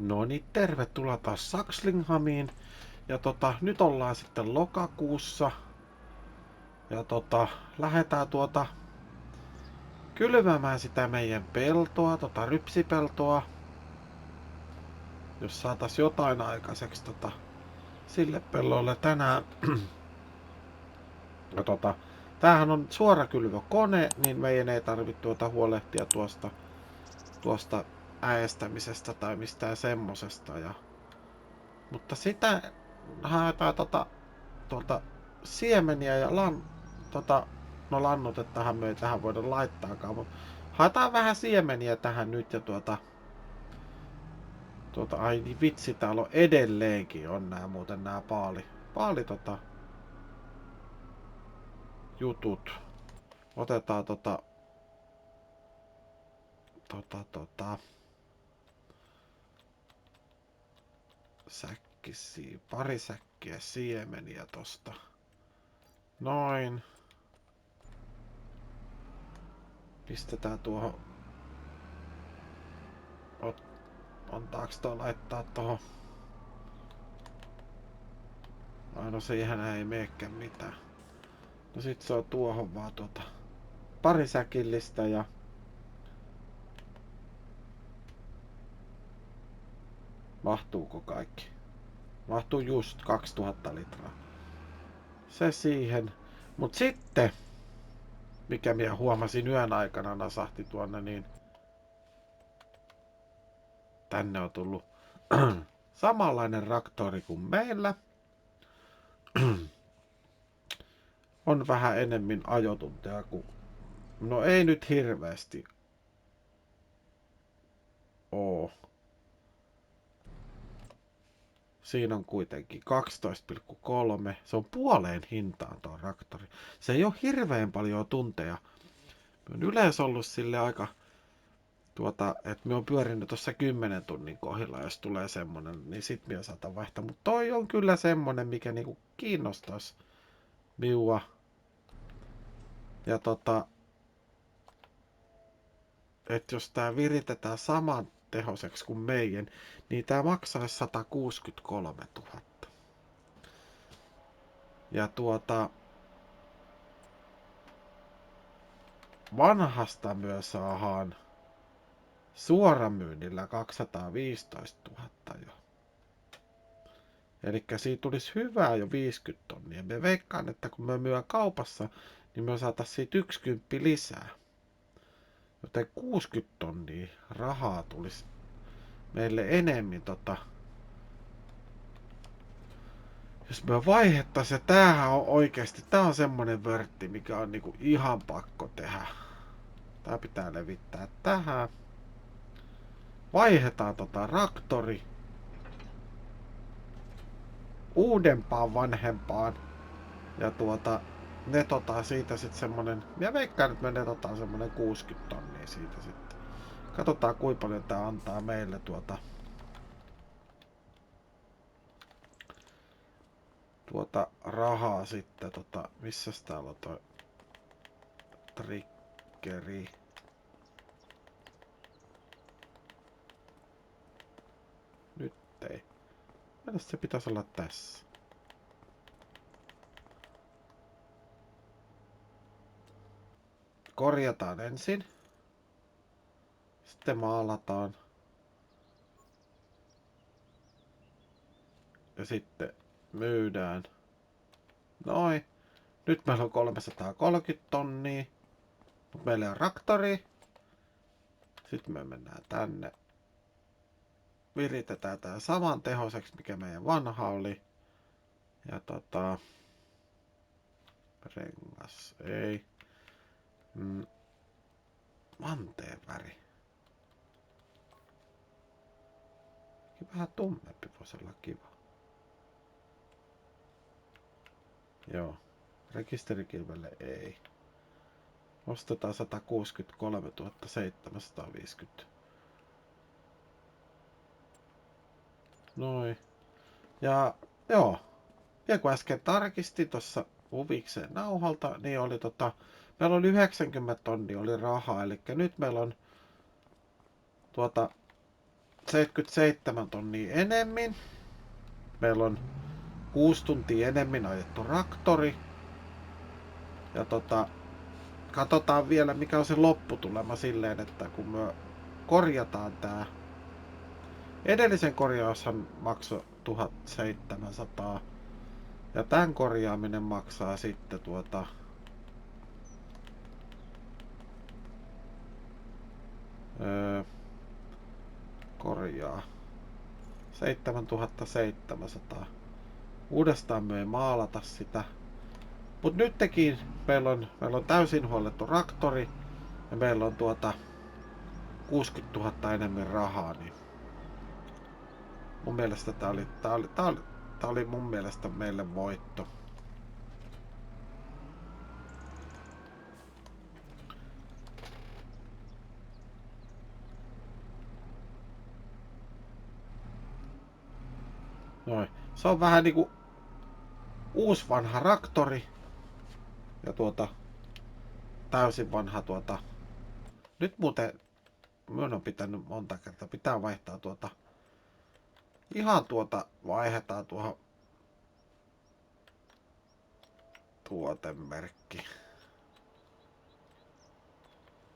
No niin, tervetuloa taas Saxlinghamiin. Ja nyt ollaan sitten lokakuussa. Ja lähdetään kylvämään sitä meidän peltoa, rypsipeltoa. Jos saatais jotain aikaiseksi sille pellolle tänään. Ja tämähän on suorakylvökone, niin meidän ei tarvitse huolehtia tuosta äestämisestä tai mistään semmosesta. Mutta sitä haetaan tuolta siemeniä ja no lannoitettahan me ei tähän voida laittaakaan, mutta haetaan vähän siemeniä tähän nyt ja ai niin vitsi, täällä on edelleenkin on nää paali jutut. Otetaan pari säkkiä siemeniä tosta. Noin. Pistetään tuohon. Antaaks toi laittaa tohon? Ai no siihen ei meekään mitään. No sit se on tuohon vaan pari säkillistä ja mahtuuko kaikki? Mahtuu just 2000 litraa. Se siihen. Mut sitten, mikä minä huomasin yön aikana nasahti tuonne, niin tänne on tullut samanlainen traktori kuin meillä. On vähän enemmän ajotunteja kuin... No ei nyt hirveästi oo. Siinä on kuitenkin 12,3. Se on puoleen hintaan tuo traktori. Se ei ole hirveän paljon tunteja. Mä oon yleensä ollut sille aika... että me on pyörinyt tuossa 10 tunnin kohdilla, jos tulee semmonen, niin sit minä saatan vaihtaa. Mutta toi on kyllä semmonen, mikä niinku kiinnostais minua. Ja että jos tää viritetään saman tehoseksi kuin meidän, niin tää maksaisi 163 000. Ja vanhasta myös saadaan suoramyynnillä 215 000 jo. Elikkä siitä tulisi hyvää jo 50 tonnia. Me veikkaan, että kun me myy kaupassa, niin me saatais siitä 10 lisää. Joten 60 tonnia rahaa tulisi meille enemmän jos me vaihdettaisiin, ja tämähän on oikeesti, tää on semmonen vörtti, mikä on niinku ihan pakko tehdä. Tää pitää levittää tähän. Vaihdetaan traktori uudempaan vanhempaan. Ja netotaan siitä sit semmonen, minä veikkaan, että me netotaan semmonen 60 tonnia siitä sitten. Katsotaan kuinka paljon tää antaa meille rahaa sitten missäs täällä on toi triggeri. Nyt ei. Mielestäni se pitäisi olla tässä. Korjataan ensin. Sitten maalataan. Ja sitten myydään. Noin. Nyt meillä on 330 tonnia. Mut meillä on traktori. Sitten me mennään tänne. Viritetään tää saman tehoseksi, mikä meidän vanha oli. Ja rengas ei. Manteen väri. Vähän tummempi voisi olla kiva. Joo. Rekisterikilvelle ei. Ostetaan 163 750. Noin. Ja joo. Ja kun äsken tarkistin tuossa huvikseen nauhalta, niin oli meillä oli 90 tonnia oli rahaa, eli nyt meillä on 77 tonnia enemmän. Meillä on 6 tuntia enemmän ajettu traktori. Ja katsotaan vielä mikä on se lopputulema silleen, että kun me korjataan tää. Edellisen korjaushan maksoi 1700. Ja tämän korjaaminen maksaa sitten korjaa 7700. Uudestaan me ei maalata sitä. Mut nytkin meillä on täysin huollettu traktori ja meillä on 60 000 enemmän rahaa, niin mun mielestä tää oli mun mielestä meille voitto. Noin. Se on vähän niinku uusi vanha traktori ja täysin vanha nyt muuten minun on pitänyt monta kertaa pitää vaihtaa ihan vaihdetaan tuohon tuotemerkki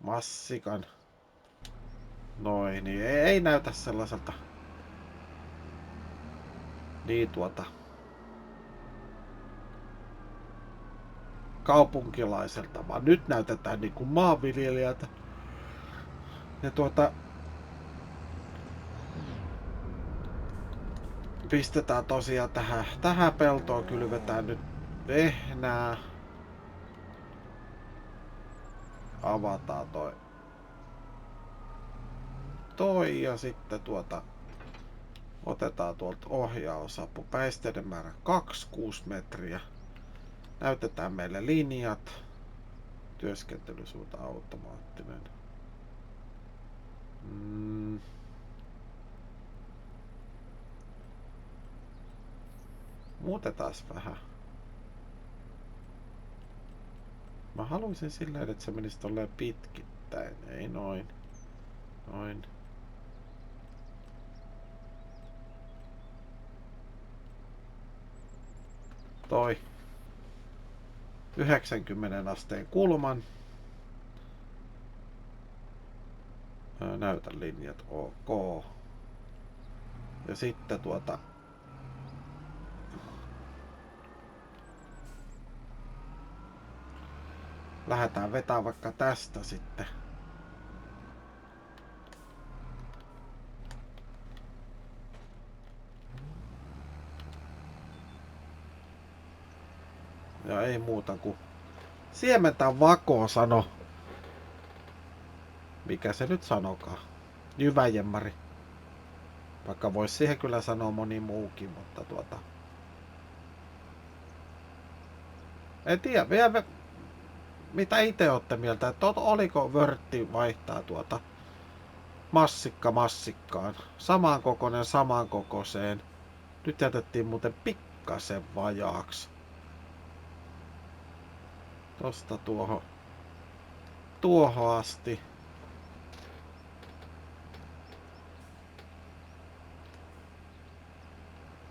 massikan. Noin, niin ei näytä sellaiselta niin kaupunkilaiselta, vaan nyt näytetään niinku maanviljelijältä. Ja pistetään tosiaan tähän peltoon kylvetään nyt vehnää. Avataan toi ja sitten otetaan tuolta ohjausapu. Päisteiden määrä 26 metriä. Näytetään meille linjat. Työskentelysuunta automaattinen. Muutetaan vähän. Mä haluaisin silleen, että se menisi tolleen pitkittäin. Ei noin. Noin. Toi 90 asteen kulman. Näytä linjat OK. Ja sitten lähdetään vetää vaikka tästä sitten. Ja ei muuta kuin siementää vakoa sano. Mikä se nyt sanokaa? Jyväjemmari. Vaikka vois siihen kyllä sanoa moni muukin, mutta en tiedä vielä mitä itse olette mieltä, että oliko vörtti vaihtaa massikka massikkaan. Samankokoinen samankokoiseen. Nyt jätettiin muuten pikkasen vajaaksi. Tosta tuohon asti.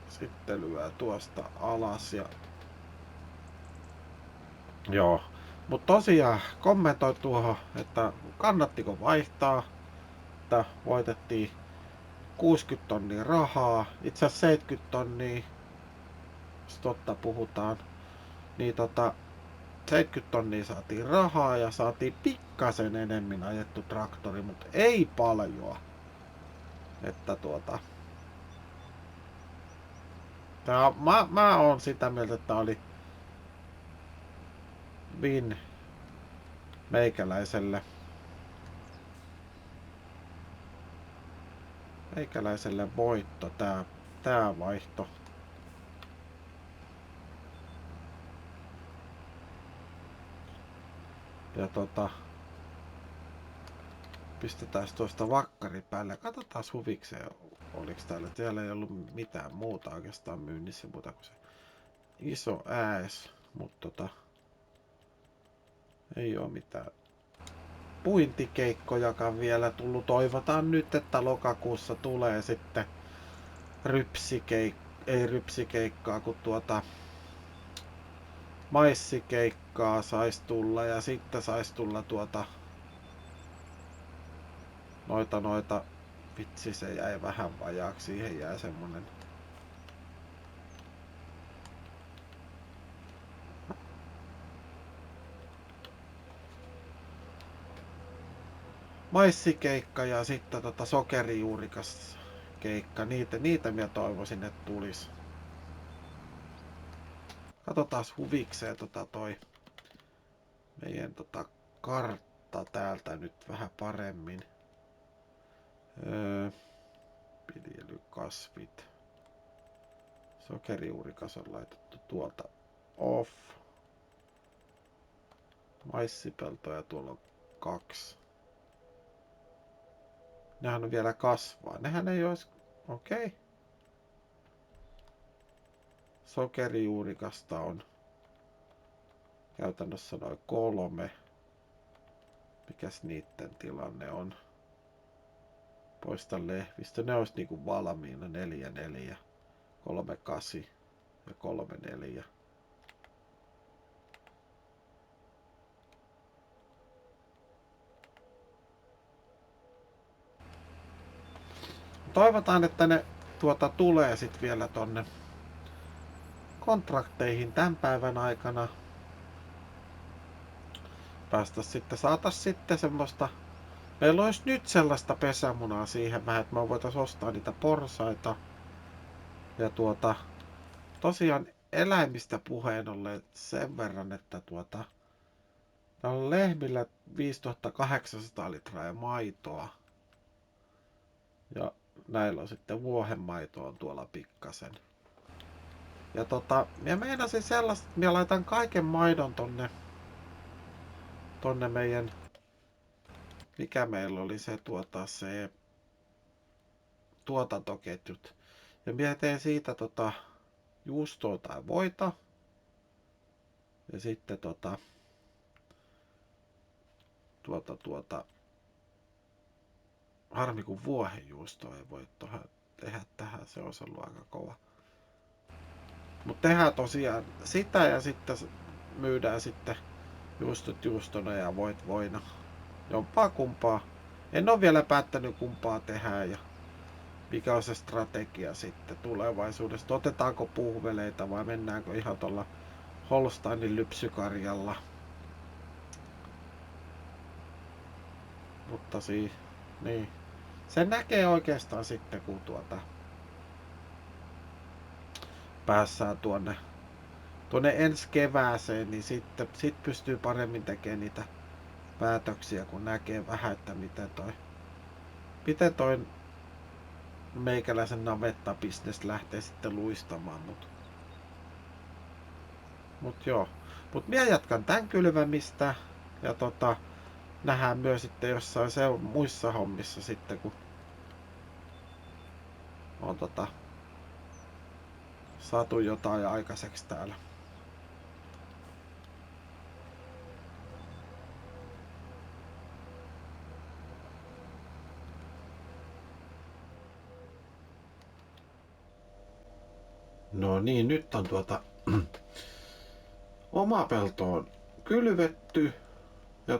Sitten lyö tuosta alas ja joo. Mutta tosiaan kommentoi tuohon, että kannattiko vaihtaa, että voitettiin 60 tonnia rahaa, itse asiassa 70 tonnia, jos totta puhutaan, niin 70 tonnia saatiin rahaa ja saatiin pikkasen enemmän ajettu traktori, mutta ei paljon. Että mä oon sitä mieltä, että oli win meikäläiselle voitto tää vaihto. Ja pistetään tuosta vakkari päälle. Katsotaan huvikseen, oliks täällä ei ollut mitään muuta oikeastaan myynnissä muuta kuin se iso ääs, mutta ei oo mitään puintikeikko, joka vielä tullut. Toivotaan nyt, että lokakuussa tulee sitten ei rypsikeikkaa, kun maissikeikkaa saisi tulla ja sitten saisi tulla noita, vitsi se jäi vähän vajaaksi, siihen jäi semmonen maissikeikka ja sitten sokerijuurikas keikka, niitä minä toivoisin, että tulis. Katsotaan huvikseen toi meidän kartta täältä nyt vähän paremmin. Viljelykasvit. Sokerijuurikas on laitettu tuolta off. Maissipeltoja tuolla on 2. Nehän on vielä kasvaa. Nehän ei olisi... Okei. Okay. Sokerijuurikasta on käytännössä noin 3. Mikäs niitten tilanne on? Poista lehvistö. Ne olisi niinku valmiina 4, 4, 3, 8 ja 3, 4. Toivotaan, että ne tulee sit vielä tonne kontrakteihin tämän päivän aikana. Saatais sitten semmoista. Meillä olisi nyt sellaista pesämunaa siihen vähän, että me voitaisiin ostaa niitä porsaita. Ja tosiaan eläimistä puheen ollen sen verran, että on lehmillä 5800 litraa ja maitoa. Ja näillä on sitten vuohenmaitoa on tuolla pikkasen. Ja minä meinasin sellaista, että minä laitan kaiken maidon tonne meidän, mikä meillä oli se se tuotantoketjut. Ja minä teen siitä juustoa tai voita. Ja sitten harmi kun vuohenjuustoa ei voi tehdä tähän, se olisi ollut aika kova. Mutta tehdään tosiaan sitä ja sitten myydään sitten juustot juustona ja voit voina. Jompaa kumpaa. En ole vielä päättänyt kumpaa tehdään ja mikä on se strategia sitten tulevaisuudessa. Otetaanko puhveleita vai mennäänkö ihan tuolla Holsteinin lypsykarjalla. Mutta niin. Se näkee oikeastaan sitten kun päässään tuonne ensi kevääseen, niin sitten pystyy paremmin tekemään niitä päätöksiä, kun näkee vähän, että miten toi meikäläisen navetta-bisnes lähtee sitten luistamaan. Mut joo. Mut minä jatkan tän kylvämistä ja nähdään myös sitten jossain muissa hommissa sitten, kun on saatu jotain aikaiseksi täällä. No niin, nyt on oma pelto on kylvetty ja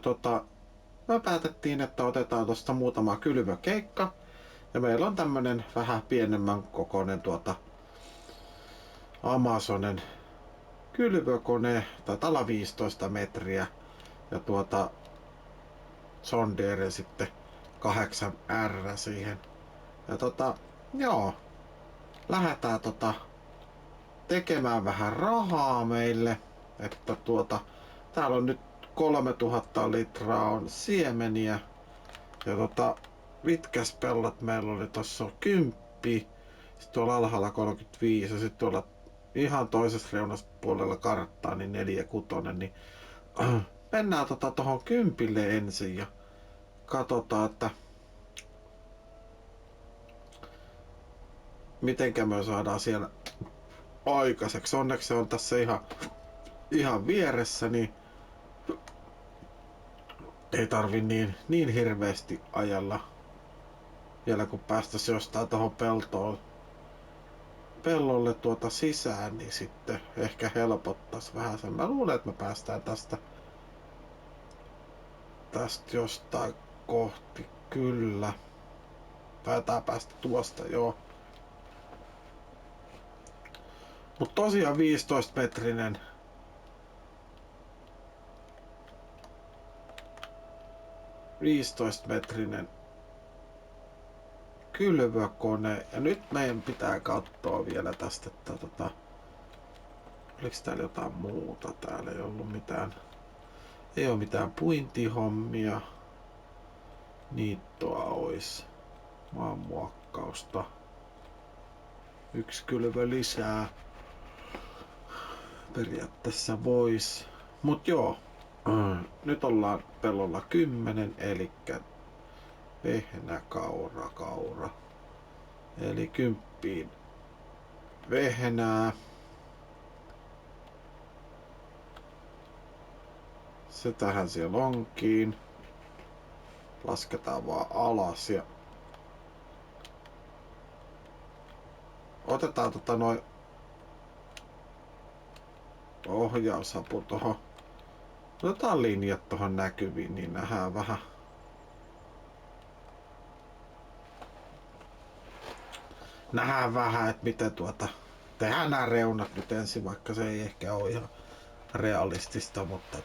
me päätettiin, että otetaan tosta muutama kylvökeikka ja meillä on tämmönen vähän pienemmän kokoinen Amazonen kylvökone, taitaa 15 metriä ja John Deere sitten 8R siihen. Ja joo, lähdetään tekemään vähän rahaa meille, että täällä on nyt 3000 litraa on siemeniä ja mitkäs pellot meillä oli, tossa on 10, sitten tuolla alhaalla 35 ja sitten tuolla ihan toisessa reunassa puolella karttaa niin 46, niin mennään tohon 10 ensin ja katsotaan, että mitenkä me saadaan siellä aikaiseksi. Onneksi se on tässä ihan vieressä, niin Ei tarvi niin hirveästi ajalla. Vielä kun päästäisiin jostain tuohon pellolle sisään, niin sitten ehkä helpottaisi vähän sen. Mä luulen, että me päästään tästä jostain kohti, kyllä. Taitaa päästä tuosta, joo. Mut tosiaan 15-metrinen kylvökone. Ja nyt meidän pitää katsoa vielä tästä, että oliko täällä jotain muuta? Täällä ei ollut mitään. Ei oo mitään puintihommia. Niittoa ois. Maanmuokkausta. 1 kylvö lisää. Periaatteessa vois. Mut joo. Nyt ollaan pellolla 10, eli vehnä, kaura. Eli 10 vehnää. Se tähän siellä onkin. Lasketaan vaan alas ja otetaan noin ohjausapu tohon. Otetaan linjat tohon näkyviin, niin nähdään vähän. Nähdään vähän, että miten tehdään nämä reunat nyt ensin, vaikka se ei ehkä ole ihan realistista, mutta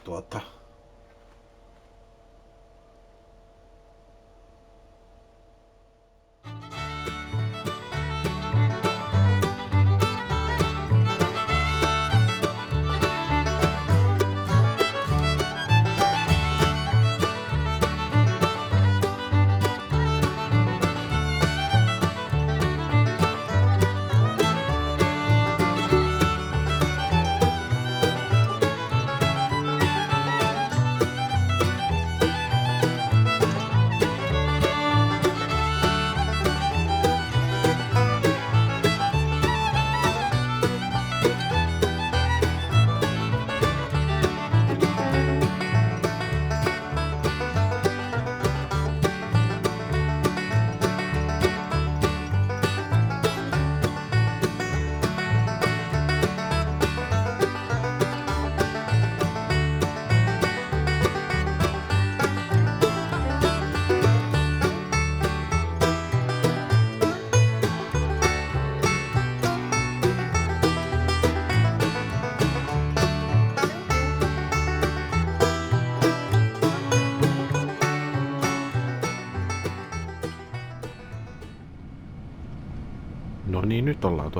no niin, nyt ollaan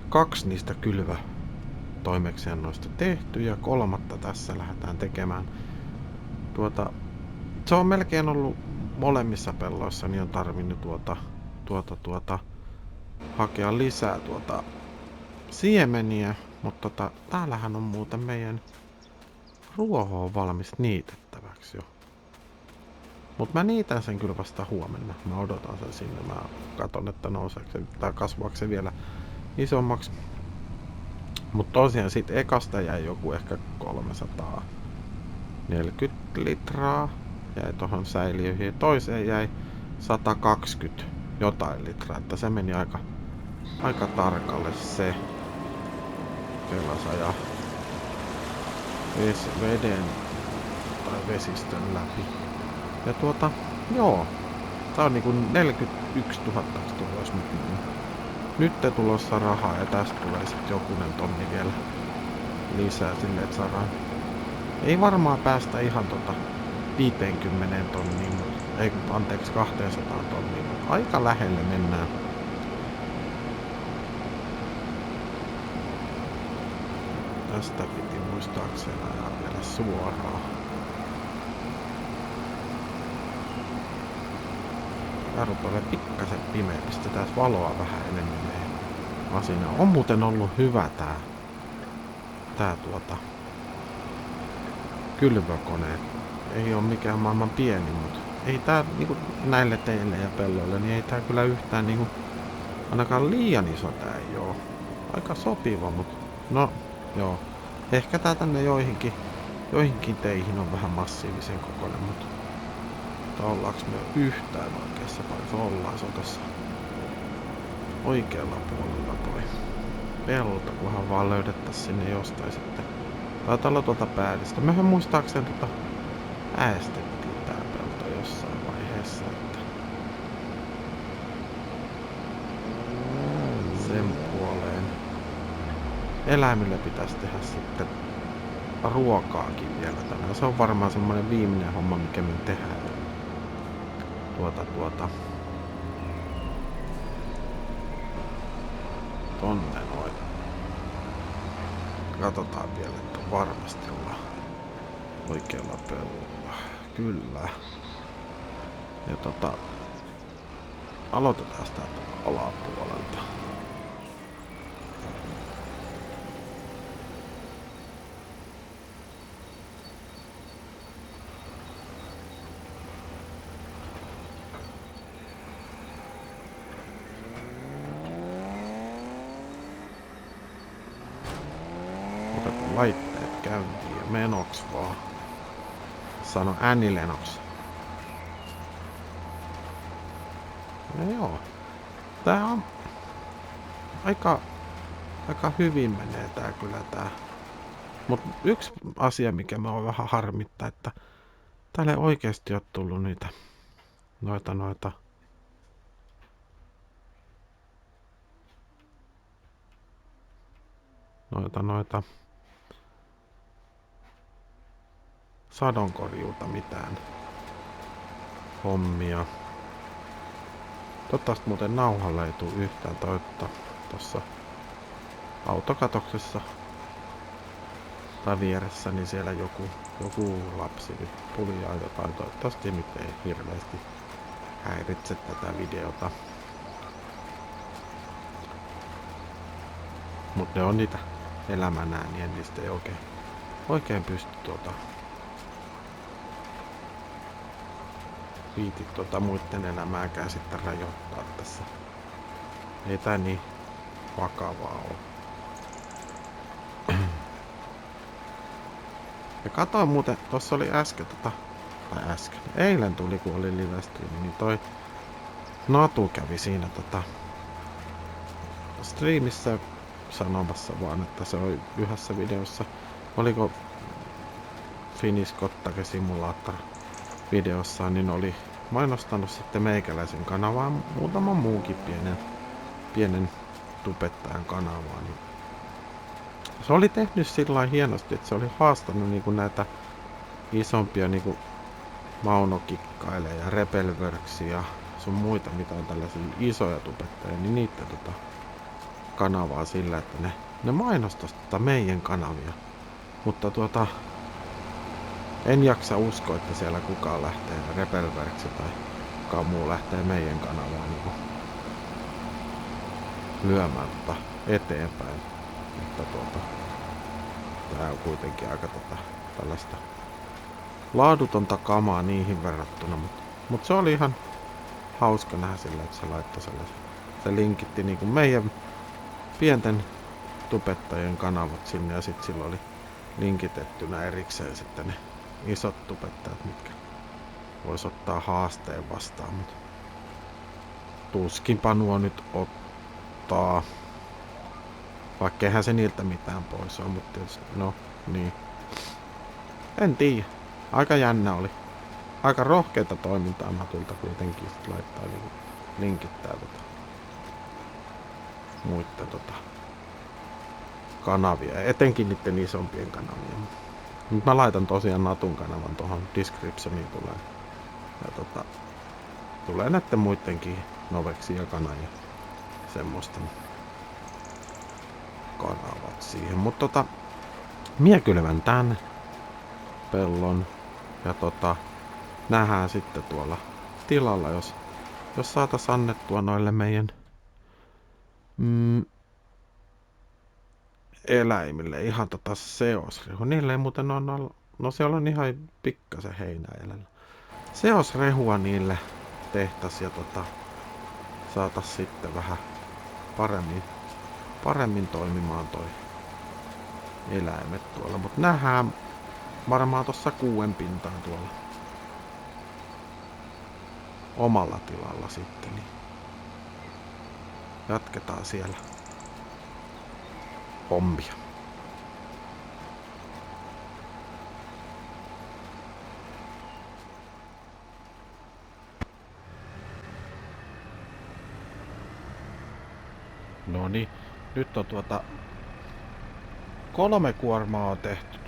2 niistä toimeksiannoista tehty ja 3. tässä lähdetään tekemään. Se on melkein ollut molemmissa pelloissa, niin on tarvinnut hakea lisää siemeniä, mutta täällähän on muuten meidän ruoho on valmis niitettäväksi jo. Mut mä niitän sen kyllä vasta huomenna. Mä odotan sen sinne. Mä katon, että nouseeko se tai kasvaako se vielä isommaksi. Mut tosiaan sit ekasta jäi joku ehkä 340 litraa. Jäi tohon säiliöihin. Ja toiseen jäi 120 jotain litraa. Että se meni aika tarkalle se. Sellaisen veden tai vesistön läpi. Ja joo. Tää on niinku 41 000 tulos nyt tulossa rahaa ja tästä tulee sit jokunen tonni vielä lisää silleen, että saadaan. Ei varmaan päästä ihan 50 tonniin, ei anteeksi 200 tonniin, mutta aika lähelle mennään. Tästä piti muistaakseni ajaa vielä suoraan. Tää rupeaa pikkasen pimeä, pistetään valoa vähän enemmän meidän asinaan. On muuten ollut hyvä tää kylvökone. Ei oo mikään maailman pieni, mutta ei tää niinku näille teille ja pelloille, niin ei tää kyllä yhtään niinku ainakaan liian iso tää ei oo. Aika sopiva, mutta no joo. Ehkä tää tänne joihinkin joihinkin teihin on vähän massiivisen kokoinen, mutta ollaanko me yhtään oikeassa paikassa? Ollaan, se on tossa oikealla puolella toi pelto, kunhan vaan löydettäisiin sinne jostain sitten. Taitaa olla tuolta päällistä. Mehän muistaakseni äästettiin tää pelto jossain vaiheessa, että sen puoleen eläimille pitäisi tehdä sitten ruokaakin vielä tänään. Se on varmaan semmoinen viimeinen homma, mikä me tehdään. Tonne noin. Katsotaan vielä, että varmasti ollaan oikealla pellolla. Kyllä. Ja aloitetaan täältä alapuolelta. Laitteet käyntiin ja menoks vaan. Sano Annie Lennox. No joo. Tää on aika hyvin menee tää kyllä tää. Mut yksi asia mikä mä oon vähän harmittaa, että täällä ei oikeesti oo tullut niitä noita sadonkorjuuta mitään hommia. Toivottavasti muuten nauhalle ei tuu yhtään tossa autokatoksessa tai vieressä, niin siellä joku lapsi nyt puljaa jotain. Toivottavasti nyt ei hirveästi häiritse tätä videota. Mut ne on niitä elämän ääniä, niistä ei oikein pysty viitit muitten elämääkään sitten rajoittaa tässä. Ei tää niin vakavaa oo. Ja katoin muuten, tossa oli äsken eilen tuli kun oli livestreami, niin toi Natu kävi siinä streamissä sanomassa vaan, että se oli yhdessä videossa. Oliko Finnish Kottake Simulator videossaan, niin oli mainostanut sitten meikäläisen kanavaa, muutaman muukin pienen tubettajan kanavaa. Niin se oli tehnyt sillä hienosti, että se oli haastanut niinku näitä isompia niinku Mauno-Kikkaile ja Rebelworks ja sun muita, mitä on tällaisia isoja tubettajia, niin niitten kanavaa sillä, että ne mainostas meidän kanavia. Mutta en jaksa uskoa, että siellä kukaan lähtee Rebelworks tai kukaan muu lähtee meidän kanavaa niinku lyömään eteenpäin. Että tää on kuitenkin aika tällaista laadutonta kamaa niihin verrattuna, mutta se oli ihan hauska nähdä sillä, että se laittoi sellaisen. Se linkitti niinku meidän pienten tubettajien kanavat sinne ja sitten sillä oli linkitettynä erikseen sitten ne isot tubettajat, mitkä vois ottaa haasteen vastaan, mutta tuskinpa nuo nyt ottaa. Vaikka eihän se niiltä mitään pois on, mutta tietysti, no niin. En tiedä. Aika jännä oli. Aika rohkeita toimintaa Natulta kuitenkin sit laittaa niinku linkittää muitten kanavia. Etenkin niiden isompien kanavia. Nyt mä laitan tosiaan Natun kanavan tohon descriptioniin tulee. Ja tulee näitten muittenkin Noveksi ja Kana ja semmoista kanavat siihen. Mutta mie kylvän tän pellon ja nähdään sitten tuolla tilalla, jos saatais annettua noille meidän eläimille ihan seosrehu. Niille ei muuten no siellä on ihan pikkasen heinää jäljellä. Seosrehua niille tehtäis ja saatais sitten vähän paremmin toimimaan toi eläimet tuolla. Mut nähdään varmaan tossa 6 pintaan tuolla omalla tilalla sitten, niin jatketaan siellä hommia. No niin, nyt on 3 kuormaa on tehty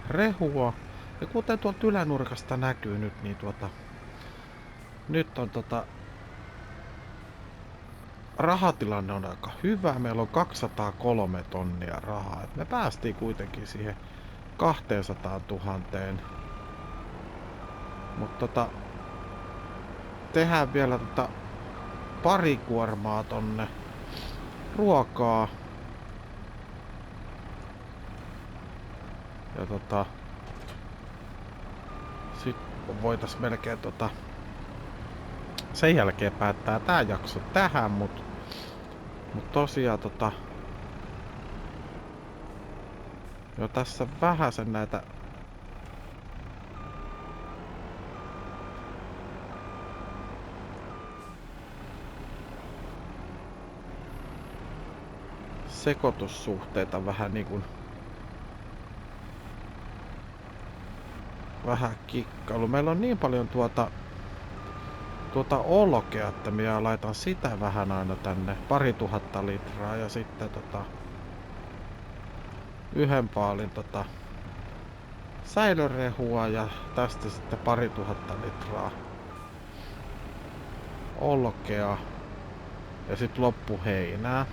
rehua. Ja kuten tuolta ylänurkasta näkyy nyt, niin nyt on rahatilanne on aika hyvä. Meillä on 203 tonnia rahaa. Et me päästiin kuitenkin siihen 200 000. Mutta tehdään vielä pari kuormaa tonne ruokaa. Ja sitten voitais melkein sen jälkeen päättää tää jakso tähän, mut tosiaan jo tässä vähäsen näitä sekoitussuhteita vähän niinkun vähän kikkailu. Meillä on niin paljon tuota olkea, että minä laitan sitä vähän aina tänne 2000 litraa ja sitten yhden paalin säilörehua ja tästä sitten 2000 litraa olkea ja sitten loppuheinää.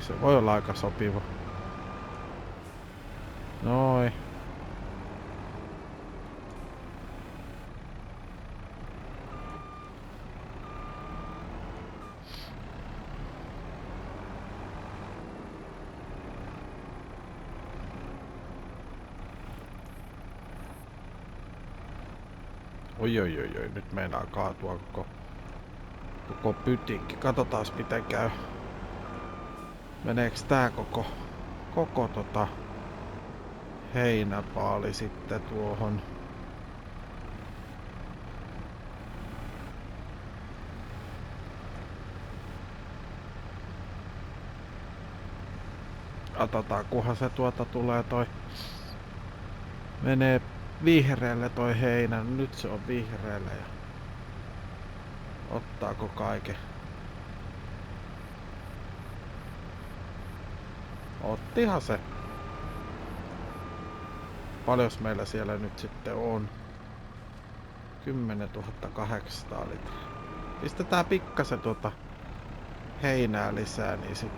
Se voi olla aika sopiva. Noin. Oi, nyt meinaa kaatua koko pytikki. Katsotaan miten käy. Meneeks tää koko heinäpaali sitten tuohon? Katsotaan kunhan se tulee menee vihreälle toi heinä. Nyt se on vihreällä ja ottaako kaiken? Ottihan se. Paljos meillä siellä nyt sitten on? 10 800 litraa. Pistetään pikkasen heinää lisää, niin sit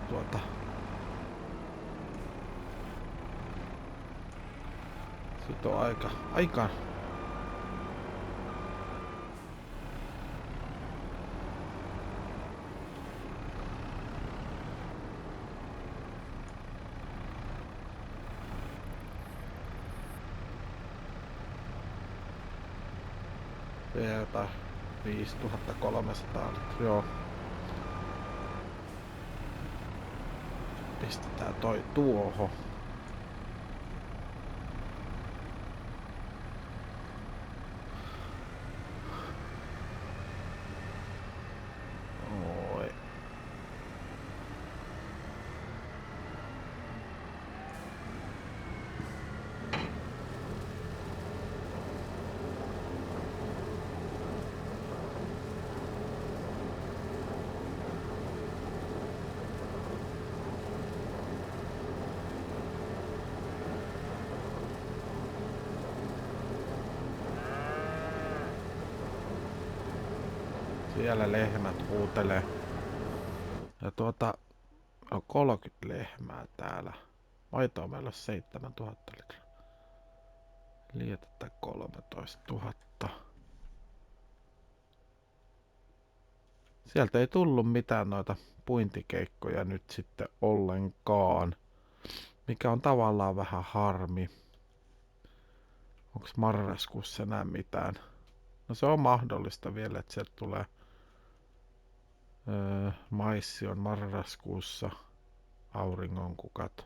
sit on aika jotain 5300 litraa. Joo. Pistetään toi tuohon. Oi. Siellä lehmät huutelee. Ja on 30 lehmää täällä. Maitoa meillä on 7000 litraa. Lietettä 13 000. Sieltä ei tullut mitään noita puintikeikkoja nyt sitten ollenkaan. Mikä on tavallaan vähän harmi. Onks marraskuussa enää mitään No se on mahdollista vielä, että sieltä tulee maissi on marraskuussa, auringonkukat,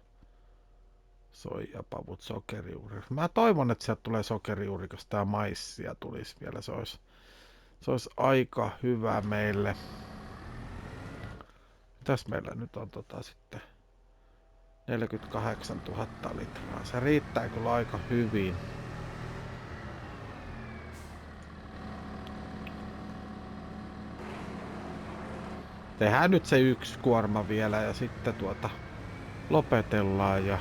soijapavut, sokerijuuri. Mä toivon, että sieltä tulee sokerijuuri, koska tää maissia tulisi vielä. Se olisi aika hyvä meille. Mitäs meillä nyt on sitten? 48 000 litraa. Se riittää kyllä aika hyvin. Tehdään nyt se yksi kuorma vielä ja sitten lopetellaan ja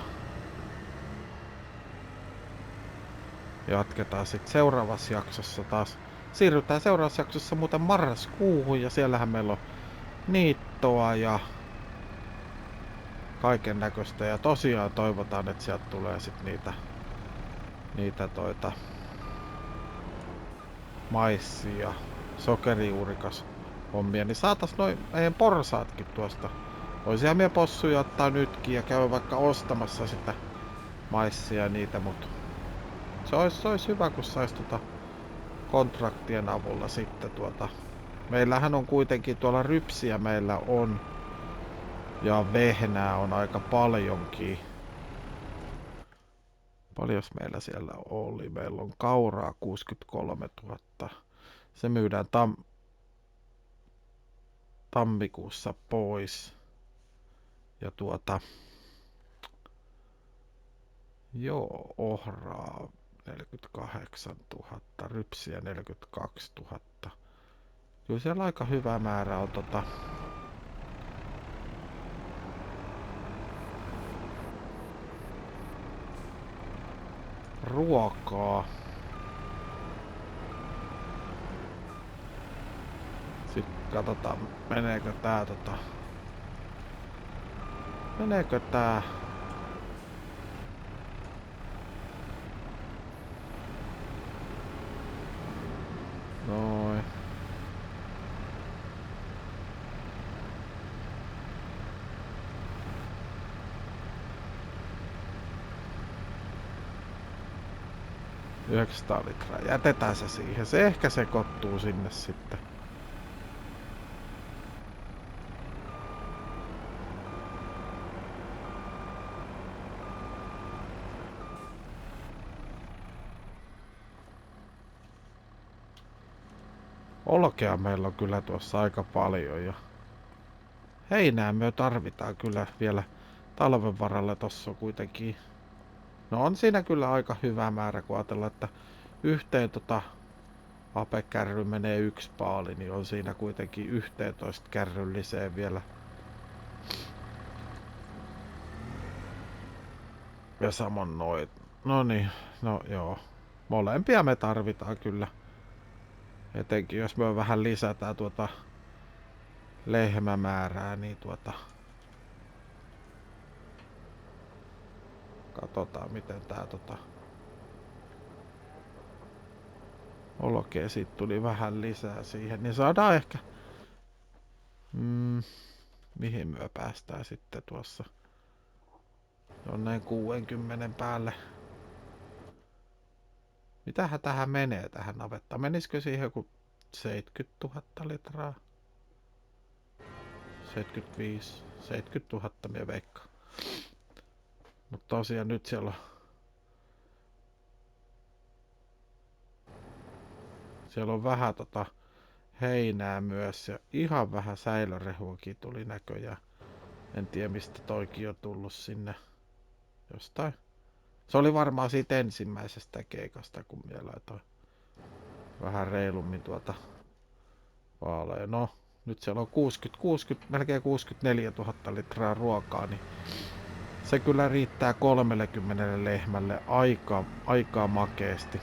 jatketaan sitten seuraavassa jaksossa taas. Siirrytään seuraavassa jaksossa muuten marraskuuhun ja siellähän meillä on niittoa ja kaiken näköistä ja tosiaan toivotaan, että sieltä tulee sitten niitä maissia, sokerijuurikas hommia, niin saatais noin meidän porsaatkin tuosta. Voisihan meidän possuja ottaa nytkin ja käydä vaikka ostamassa sitä maissia ja niitä, mutta se olisi hyvä, kun sais kontraktien avulla sitten meillähän on kuitenkin tuolla rypsiä meillä on ja vehnää on aika paljonkin. Paljos meillä siellä oli? Meillä on kauraa 63 000. Se myydään tammikuussa pois. Ja ohraa 48 000, rypsiä 42 000. Kyllä siellä aika hyvä määrä on ruokaa. Sitten katsotaan, meneekö tää noin. $900 litraa. Jätetään se siihen. Se ehkä sekoittuu sinne sitten. Olkea meillä on kyllä tuossa aika paljon ja heinää me tarvitaan kyllä vielä talven varalle. Tossa on kuitenkin, no on siinä kyllä aika hyvä määrä, kun ajatellaan, että yhteen apekärry menee 1 paali, niin on siinä kuitenkin 11 kärrylliseen vielä. Ja samoin noit. No niin, no joo. Molempia me tarvitaan kyllä. Etenkin jos me vähän lisätään lehmämäärää, niin katsotaan miten tää olkea siitä tuli vähän lisää siihen, niin saadaan ehkä mihin me päästään sitten tuossa jonneen 60 päälle. Mitähän tähän menee tähän navettaan? Menisikö siihen joku 70 000 litraa? 75, 70 000 mie veikkaan. Mutta tosiaan nyt siellä on vähän heinää myös ja ihan vähän säilörehuakin tuli näköjään. En tiedä mistä toikin on tullut sinne jostain. Se oli varmaan siitä ensimmäisestä keikasta, kun minä laitoin vähän reilummin vaaleja. No, nyt siellä on 60, melkein 64 000 litraa ruokaa, niin se kyllä riittää 30 lehmälle aika makeesti.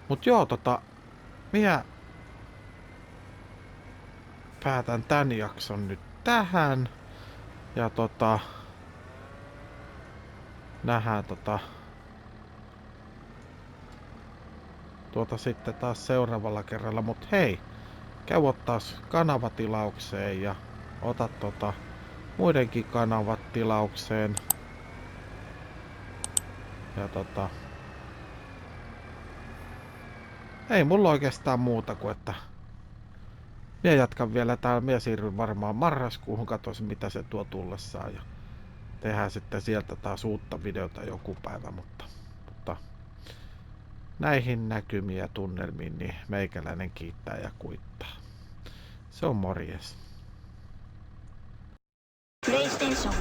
Mut joo, minä päätän tän jakson nyt tähän. Ja nähdään sitten taas seuraavalla kerralla. Mut hei, käy ottaas kanavatilaukseen ja ota muidenkin kanavat tilaukseen. Ja Ei mulla oikeastaan muuta kuin, että minä jatkan vielä täällä. Minä siirryn varmaan marraskuuhun, katsoisin mitä se tuo tullessaan. Ja tehdään sitten sieltä taas uutta videota joku päivä, mutta näihin näkymiin ja tunnelmiin niin meikäläinen kiittää ja kuittaa. Se on morjes. PlayStation